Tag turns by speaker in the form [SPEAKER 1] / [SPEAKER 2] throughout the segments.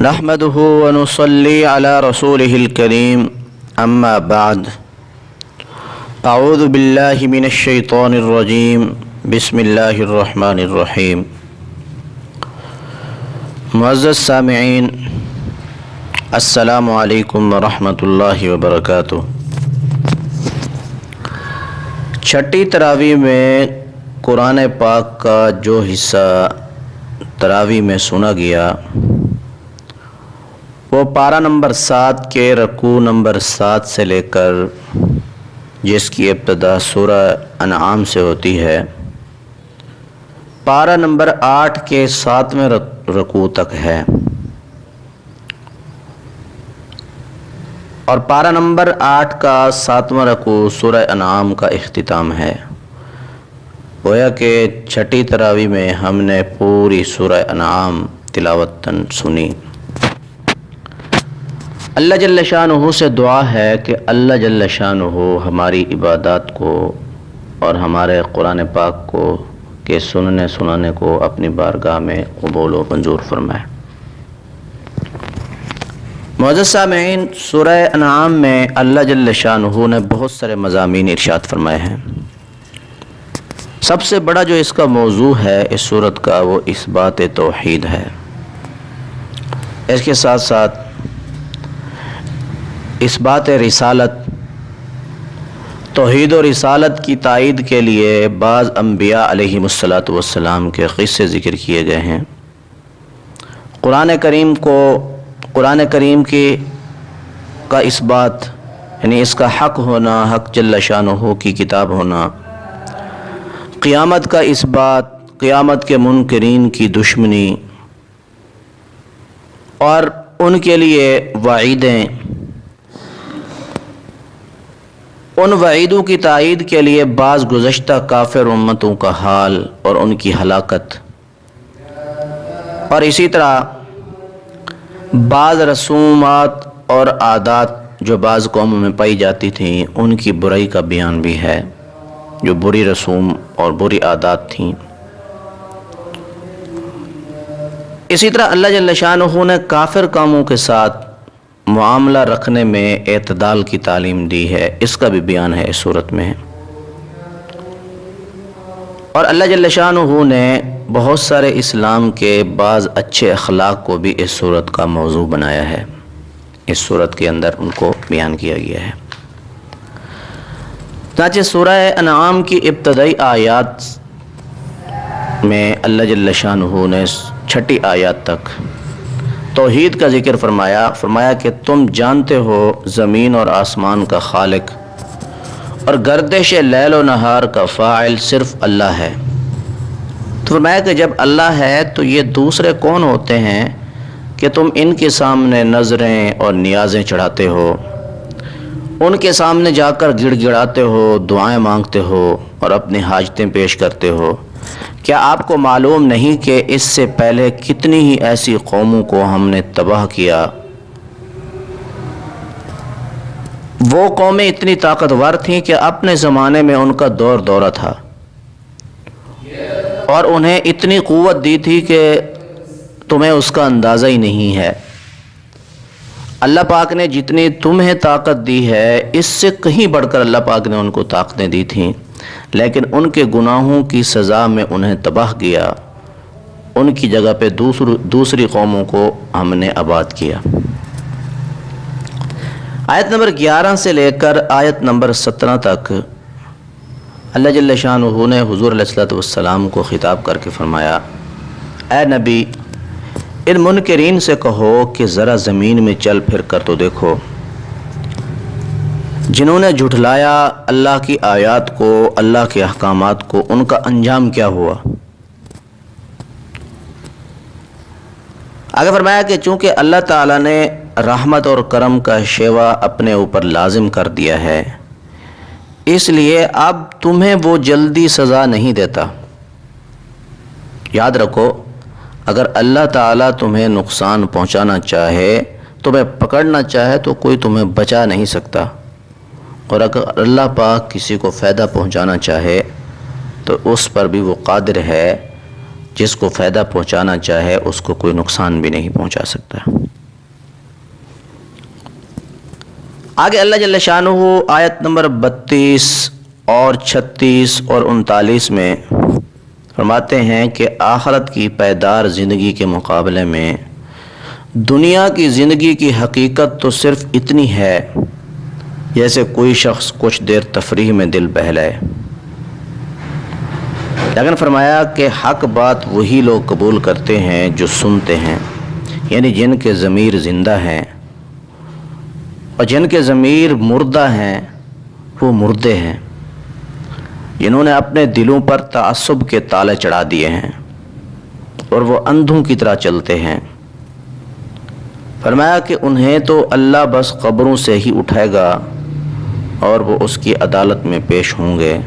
[SPEAKER 1] نحمده ونصلي على رسوله الكريم اما بعد اعوذ باللہ من الشیطان الرجیم بسم اللہ الرحمن الرحیم۔ معزز سامعین، السلام علیکم ورحمۃ اللہ وبرکاتہ۔ چھٹی تراویح میں قرآن پاک کا جو حصہ تراویح میں سنا گیا وہ پارہ نمبر 7 کے رکوع نمبر 7 سے لے کر جس کی ابتدا سورہ انعام سے ہوتی ہے، پارہ نمبر 8 کے 7ویں رکوع تک ہے، اور پارہ نمبر 8 کا 7واں رکوع سورہ انعام کا اختتام ہے۔ گویا کہ چھٹی تراویح میں ہم نے پوری سورہ انعام تلاوتاً سنی۔ اللہ جل شانہ سے دعا ہے کہ اللہ جل شانہ ہماری عبادات کو اور ہمارے قرآن پاک کو کے سننے سنانے کو اپنی بارگاہ میں قبول و منظور فرمائے۔ معزز سامعین، سورہ انعام میں اللہ جل شانہ نے بہت سارے مضامین ارشاد فرمائے ہیں۔ سب سے بڑا جو اس کا موضوع ہے اس سورت کا وہ اثبات توحید ہے۔ اس کے ساتھ ساتھ اثبات رسالت، توحید و رسالت کی تائید کے لیے بعض انبیاء علیہم الصلاۃ والسلام کے قصے ذکر کیے گئے ہیں۔ قرآن کریم کا اثبات، یعنی اس کا حق ہونا، حق جل شانہ کی کتاب ہونا، قیامت کا اثبات، قیامت کے منکرین کی دشمنی اور ان کے لیے وعیدیں، ان وعیدوں کی تائید کے لیے بعض گزشتہ کافر امتوں کا حال اور ان کی ہلاکت، اور اسی طرح بعض رسومات اور عادات جو بعض قوموں میں پائی جاتی تھیں ان کی برائی کا بیان بھی ہے، جو بری رسوم اور بری عادات تھیں۔ اسی طرح اللہ جل شانہ نے کافر قوموں کے ساتھ معاملہ رکھنے میں اعتدال کی تعلیم دی ہے، اس کا بھی بیان ہے اس صورت میں۔ اور اللہ جل شانہ نے بہت سارے اسلام کے بعض اچھے اخلاق کو بھی اس صورت کا موضوع بنایا ہے، اس صورت کے اندر ان کو بیان کیا گیا ہے۔ چنانچہ سورہ انعام کی ابتدائی آیات میں اللہ جل شانہ نے 6 آیات تک توحید کا ذکر فرمایا کہ تم جانتے ہو زمین اور آسمان کا خالق اور گردش لیل و نہار کا فاعل صرف اللہ ہے۔ تو فرمایا کہ جب اللہ ہے تو یہ دوسرے کون ہوتے ہیں کہ تم ان کے سامنے نظریں اور نیازیں چڑھاتے ہو، ان کے سامنے جا کر گڑ گڑاتے ہو، دعائیں مانگتے ہو اور اپنی حاجتیں پیش کرتے ہو؟ کیا آپ کو معلوم نہیں کہ اس سے پہلے کتنی ہی ایسی قوموں کو ہم نے تباہ کیا؟ وہ قومیں اتنی طاقتور تھیں کہ اپنے زمانے میں ان کا دور دورہ تھا اور انہیں اتنی قوت دی تھی کہ تمہیں اس کا اندازہ ہی نہیں ہے۔ اللہ پاک نے جتنی تمہیں طاقت دی ہے اس سے کہیں بڑھ کر اللہ پاک نے ان کو طاقتیں دی تھیں، لیکن ان کے گناہوں کی سزا میں انہیں تباہ کیا، ان کی جگہ پہ دوسری قوموں کو ہم نے آباد کیا۔ آیت نمبر 11 سے لے کر آیت نمبر 17 تک اللہ جل شانہ نے حضور علیہ الصلوۃ والسلام کو خطاب کر کے فرمایا، اے نبی، ان منکرین سے کہو کہ ذرا زمین میں چل پھر کر تو دیکھو، جنہوں نے جھٹلایا اللہ کی آیات کو، اللہ کے احکامات کو، ان کا انجام کیا ہوا۔ آگے فرمایا کہ چونکہ اللہ تعالیٰ نے رحمت اور کرم کا شیوا اپنے اوپر لازم کر دیا ہے، اس لیے اب تمہیں وہ جلدی سزا نہیں دیتا۔ یاد رکھو، اگر اللہ تعالیٰ تمہیں نقصان پہنچانا چاہے، تمہیں پکڑنا چاہے تو کوئی تمہیں بچا نہیں سکتا، اور اگر اللہ پاک کسی کو فائدہ پہنچانا چاہے تو اس پر بھی وہ قادر ہے، جس کو فائدہ پہنچانا چاہے اس کو کوئی نقصان بھی نہیں پہنچا سکتا۔ آگے اللہ جل شانہ آیت نمبر 32 اور 36 اور 39 میں فرماتے ہیں کہ آخرت کی پائیدار زندگی کے مقابلے میں دنیا کی زندگی کی حقیقت تو صرف اتنی ہے جیسے کوئی شخص کچھ دیر تفریح میں دل بہلائے، لیکن فرمایا کہ حق بات وہی لوگ قبول کرتے ہیں جو سنتے ہیں، یعنی جن کے ضمیر زندہ ہیں، اور جن کے ضمیر مردہ ہیں وہ مردے ہیں، جنہوں نے اپنے دلوں پر تعصب کے تالے چڑھا دیے ہیں اور وہ اندھوں کی طرح چلتے ہیں۔ فرمایا کہ انہیں تو اللہ بس قبروں سے ہی اٹھائے گا اور وہ اس کی عدالت میں پیش ہوں گے۔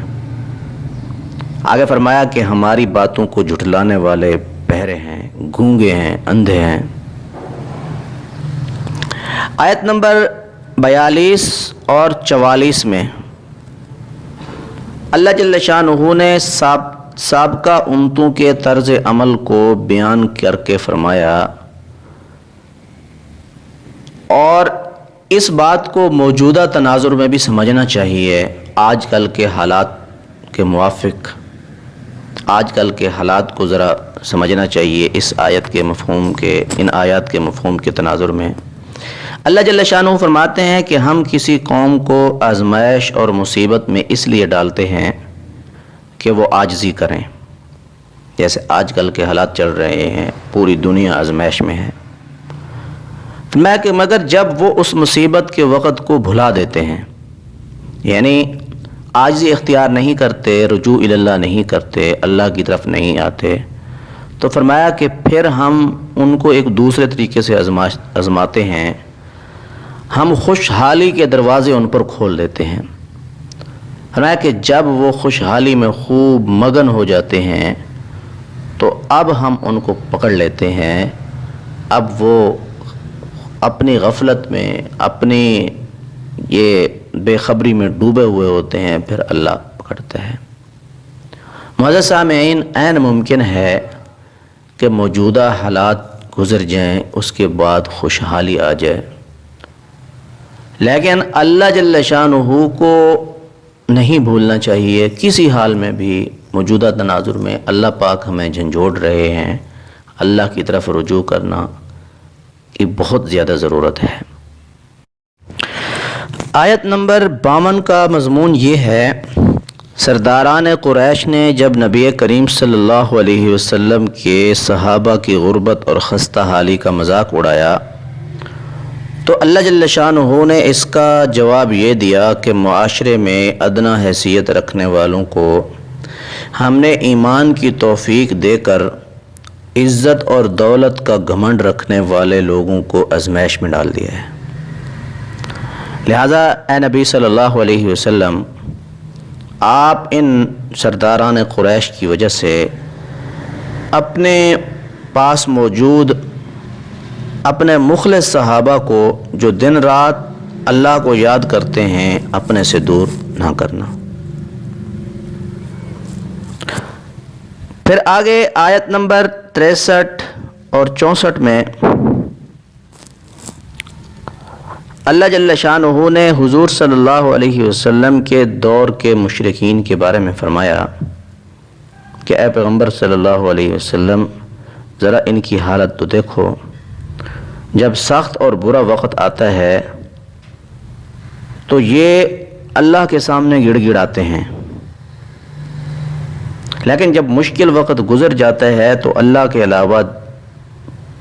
[SPEAKER 1] آگے فرمایا کہ ہماری باتوں کو جھٹلانے والے بہرے ہیں، گونگے ہیں، اندھے ہیں۔ آیت نمبر 42 اور 44 میں اللہ جل شانہ نے سابقہ امتوں کے طرز عمل کو بیان کر کے فرمایا، اور اس بات کو موجودہ تناظر میں بھی سمجھنا چاہیے، آج کل کے حالات کے موافق آج کل کے حالات کو ذرا سمجھنا چاہیے۔ اس آیت کے مفہوم کے، ان آیات کے مفہوم کے تناظر میں اللہ جل شانہ فرماتے ہیں کہ ہم کسی قوم کو آزمائش اور مصیبت میں اس لیے ڈالتے ہیں کہ وہ عاجزی کریں، جیسے آج کل کے حالات چل رہے ہیں، پوری دنیا آزمائش میں ہے۔ مگر جب وہ اس مصیبت کے وقت کو بھلا دیتے ہیں، یعنی عاجزی اختیار نہیں کرتے، رجوع اللہ نہیں کرتے، اللہ کی طرف نہیں آتے، تو فرمایا کہ پھر ہم ان کو ایک دوسرے طریقے سے آزماتے ہیں، ہم خوشحالی کے دروازے ان پر کھول دیتے ہیں۔ فرمایا کہ جب وہ خوشحالی میں خوب مگن ہو جاتے ہیں تو اب ہم ان کو پکڑ لیتے ہیں، اب وہ اپنی غفلت میں، اپنی یہ بے خبری میں ڈوبے ہوئے ہوتے ہیں، پھر اللہ پکڑتا ہے۔ معزز سامعین، عین ممکن ہے کہ موجودہ حالات گزر جائیں، اس کے بعد خوشحالی آ جائے، لیکن اللہ جل شانہ کو نہیں بھولنا چاہیے کسی حال میں بھی۔ موجودہ تناظر میں اللہ پاک ہمیں جھنجھوڑ رہے ہیں، اللہ کی طرف رجوع کرنا کی بہت زیادہ ضرورت ہے۔ آیت نمبر 52 کا مضمون یہ ہے، سرداران قریش نے جب نبی کریم صلی اللہ علیہ وسلم کے صحابہ کی غربت اور خستہ حالی کا مذاق اڑایا تو اللہ جل شانہ نے اس کا جواب یہ دیا کہ معاشرے میں ادنا حیثیت رکھنے والوں کو ہم نے ایمان کی توفیق دے کر عزت اور دولت کا گھمنڈ رکھنے والے لوگوں کو آزمائش میں ڈال دیا ہے۔ لہذا اے نبی صلی اللہ علیہ وسلم، آپ ان سرداران قریش کی وجہ سے اپنے پاس موجود اپنے مخلص صحابہ کو جو دن رات اللہ کو یاد کرتے ہیں اپنے سے دور نہ کرنا۔ پھر آگے آیت نمبر 63 اور 64 میں اللہ جل شانہ نے حضور صلی اللہ علیہ وسلم کے دور کے مشرکین کے بارے میں فرمایا کہ اے پیغمبر صلی اللہ علیہ وسلم، ذرا ان کی حالت تو دیکھو، جب سخت اور برا وقت آتا ہے تو یہ اللہ کے سامنے گڑ گڑاتے ہیں، لیکن جب مشکل وقت گزر جاتا ہے تو اللہ کے علاوہ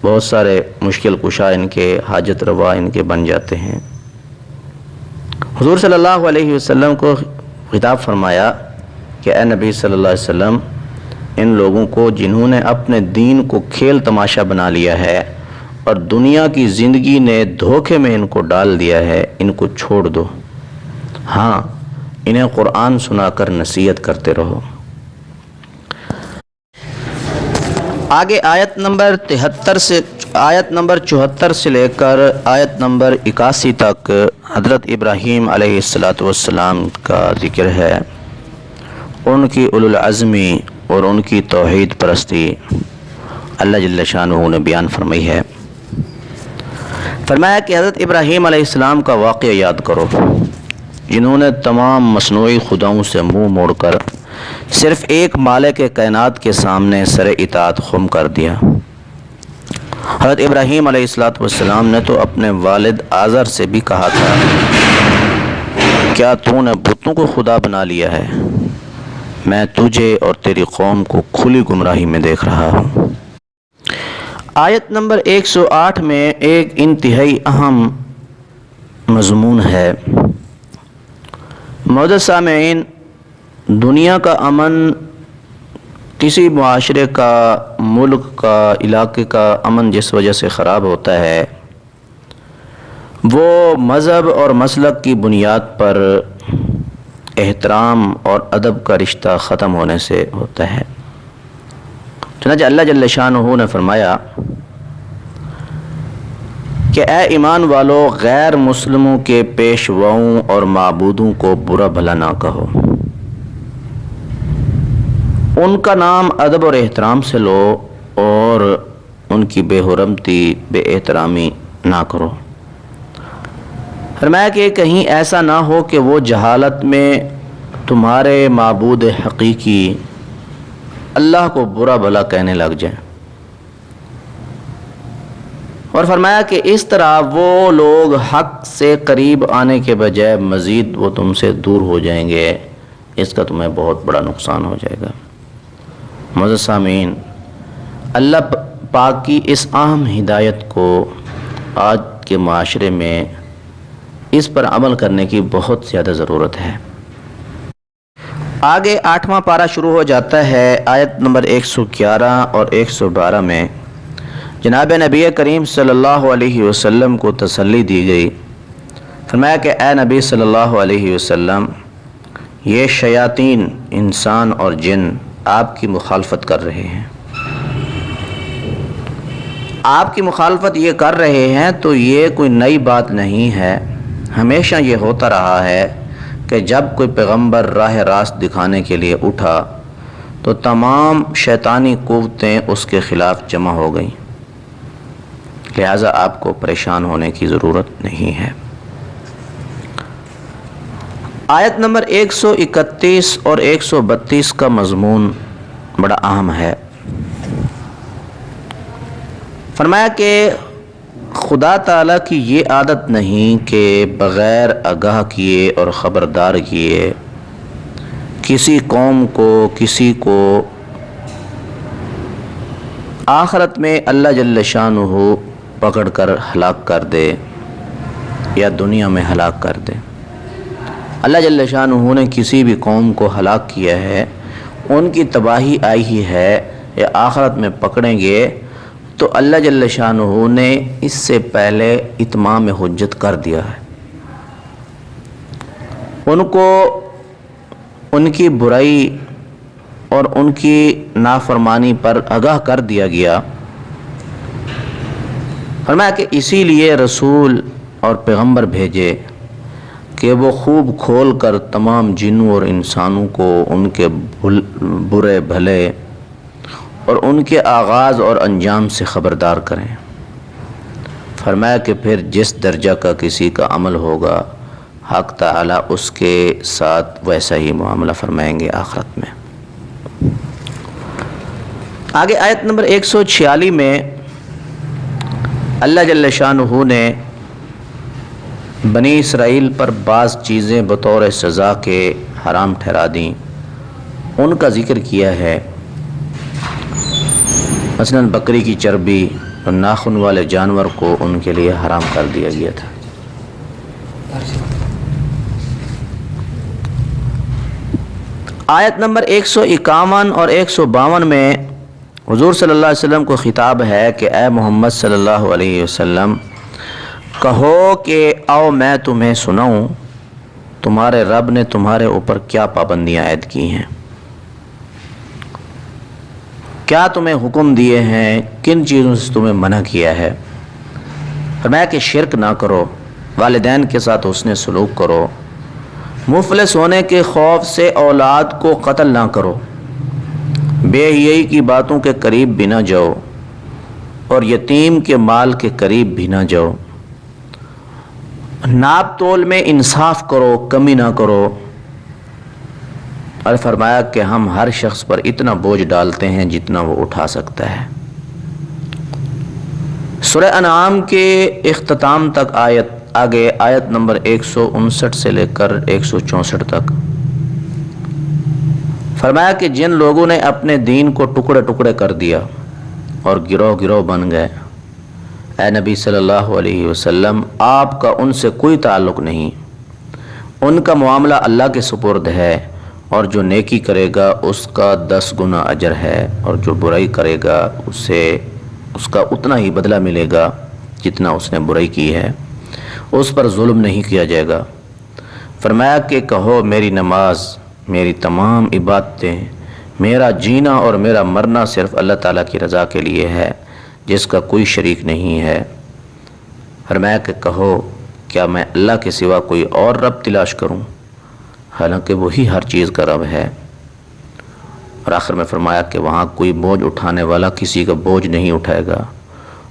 [SPEAKER 1] بہت سارے مشکل کشا ان کے، حاجت روا ان کے بن جاتے ہیں۔ حضور صلی اللہ علیہ وسلم کو خطاب فرمایا کہ اے نبی صلی اللہ علیہ وسلم، ان لوگوں کو جنہوں نے اپنے دین کو کھیل تماشا بنا لیا ہے اور دنیا کی زندگی نے دھوکے میں ان کو ڈال دیا ہے، ان کو چھوڑ دو، ہاں انہیں قرآن سنا کر نصیحت کرتے رہو۔ آگے آیت نمبر 74 سے لے کر آیت نمبر 81 تک حضرت ابراہیم علیہ السلام کا ذکر ہے، ان کی اولو العزمی اور ان کی توحید پرستی اللہ جل شانہ نے بیان فرمائی ہے۔ فرمایا کہ حضرت ابراہیم علیہ السلام کا واقعہ یاد کرو، جنہوں نے تمام مصنوعی خداؤں سے منہ موڑ کر صرف ایک مالک کائنات کے سامنے سر اطاعت خم کر دیا۔ حضرت ابراہیم علیہ السلام نے تو اپنے والد آزر سے بھی کہا تھا، کیا تو نے بتوں کو خدا بنا لیا ہے؟ میں تجھے اور تیری قوم کو کھلی گمراہی میں دیکھ رہا ہوں۔ آیت نمبر 108 میں ایک انتہائی اہم مضمون ہے۔ معزز سامعین، دنیا کا امن، کسی معاشرے کا، ملک کا، علاقے کا امن جس وجہ سے خراب ہوتا ہے، وہ مذہب اور مسلک کی بنیاد پر احترام اور ادب کا رشتہ ختم ہونے سے ہوتا ہے۔ چنانچہ اللہ جل شانہ نے فرمایا کہ اے ایمان والو، غیر مسلموں کے پیشواؤں اور معبودوں کو برا بھلا نہ کہو، ان کا نام ادب اور احترام سے لو اور ان کی بے حرمتی، بے احترامی نہ کرو۔ فرمایا کہ کہیں ایسا نہ ہو کہ وہ جہالت میں تمہارے معبود حقیقی اللہ کو برا بھلا کہنے لگ جائیں، اور فرمایا کہ اس طرح وہ لوگ حق سے قریب آنے کے بجائے مزید وہ تم سے دور ہو جائیں گے، اس کا تمہیں بہت بڑا نقصان ہو جائے گا۔ معزز سامعین، اللہ پاک کی اس اہم ہدایت کو آج کے معاشرے میں اس پر عمل کرنے کی بہت زیادہ ضرورت ہے۔ آگے 8واں پارہ شروع ہو جاتا ہے۔ آیت نمبر 111 اور 112 میں جناب نبی کریم صلی اللہ علیہ وسلم کو تسلی دی گئی۔ فرمایا کہ اے نبی صلی اللہ علیہ وسلم، یہ شیاطین، انسان اور جن آپ کی مخالفت کر رہے ہیں، آپ کی مخالفت یہ کر رہے ہیں تو یہ کوئی نئی بات نہیں ہے، ہمیشہ یہ ہوتا رہا ہے کہ جب کوئی پیغمبر راہ راست دکھانے کے لیے اٹھا تو تمام شیطانی قوتیں اس کے خلاف جمع ہو گئیں، لہٰذا آپ کو پریشان ہونے کی ضرورت نہیں ہے۔ آیت نمبر 131 اور 132 کا مضمون بڑا اہم ہے۔ فرمایا کہ خدا تعالیٰ کی یہ عادت نہیں کہ بغیر آگاہ کیے اور خبردار کیے کسی قوم کو، کسی کو آخرت میں اللہ جل شانہ پکڑ کر ہلاک کر دے یا دنیا میں ہلاک کر دے۔ اللہ جل شانہ نے کسی بھی قوم کو ہلاک کیا ہے، ان کی تباہی آئی ہی ہے یا آخرت میں پکڑیں گے تو اللہ جل شانہ نے اس سے پہلے اتمام حجت کر دیا ہے، ان کو ان کی برائی اور ان کی نافرمانی پر آگاہ کر دیا گیا۔ فرمایا کہ اسی لیے رسول اور پیغمبر بھیجے کہ وہ خوب کھول کر تمام جنوں اور انسانوں کو ان کے برے بھلے اور ان کے آغاز اور انجام سے خبردار کریں۔ فرمایا کہ پھر جس درجہ کا کسی کا عمل ہوگا، حق تعالیٰ اس کے ساتھ ویسا ہی معاملہ فرمائیں گے آخرت میں۔ آگے آیت نمبر 146 میں اللہ جل شانہ نے بنی اسرائیل پر بعض چیزیں بطور سزا کے حرام ٹھہرا دیں، ان کا ذکر کیا ہے۔ مثلاً بکری کی چربی اور ناخن والے جانور کو ان کے لیے حرام کر دیا گیا تھا۔ آیت نمبر 151 اور 152 میں حضور صلی اللہ علیہ وسلم کو خطاب ہے کہ اے محمد صلی اللہ علیہ وسلم، کہو کہ آؤ میں تمہیں سناؤں تمہارے رب نے تمہارے اوپر کیا پابندیاں عائد کی ہیں، کیا تمہیں حکم دیے ہیں، کن چیزوں سے تمہیں منع کیا ہے۔ فرمایا کہ شرک نہ کرو، والدین کے ساتھ حسن سلوک کرو، مفلس ہونے کے خوف سے اولاد کو قتل نہ کرو، بے حیائی کی باتوں کے قریب بھی نہ جاؤ اور یتیم کے مال کے قریب بھی نہ جاؤ، ناپ تول میں انصاف کرو، کمی نہ کرو۔ اور فرمایا کہ ہم ہر شخص پر اتنا بوجھ ڈالتے ہیں جتنا وہ اٹھا سکتا ہے۔ سورہ انعام کے اختتام تک آگے آیت نمبر 159 سے لے کر 164 تک فرمایا کہ جن لوگوں نے اپنے دین کو ٹکڑے ٹکڑے کر دیا اور گروہ گروہ بن گئے، اے نبی صلی اللہ علیہ وسلم آپ کا ان سے کوئی تعلق نہیں، ان کا معاملہ اللہ کے سپرد ہے، اور جو نیکی کرے گا اس کا 10 گنا اجر ہے، اور جو برائی کرے گا اس کا اتنا ہی بدلہ ملے گا جتنا اس نے برائی کی ہے، اس پر ظلم نہیں کیا جائے گا۔ فرمایا کہ کہو میری نماز، میری تمام عبادتیں، میرا جینا اور میرا مرنا صرف اللہ تعالیٰ کی رضا کے لیے ہے جس کا کوئی شریک نہیں ہے۔ فرمایا کہ کہو کیا میں اللہ کے سوا کوئی اور رب تلاش کروں، حالانکہ وہی ہر چیز کا رب ہے۔ اور آخر میں فرمایا کہ وہاں کوئی بوجھ اٹھانے والا کسی کا بوجھ نہیں اٹھائے گا،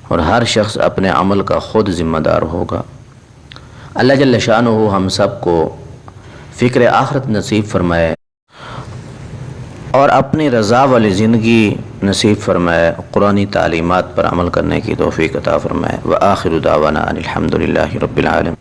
[SPEAKER 1] اور ہر شخص اپنے عمل کا خود ذمہ دار ہوگا۔ اللہ جل شانہ ہم سب کو فکر آخرت نصیب فرمائے اور اپنی رضا والی زندگی نصیب فرمائے، قرآنی تعلیمات پر عمل کرنے کی توفیق عطا فرمائے۔ وآخر دعوانا ان الحمد للہ رب العالمین۔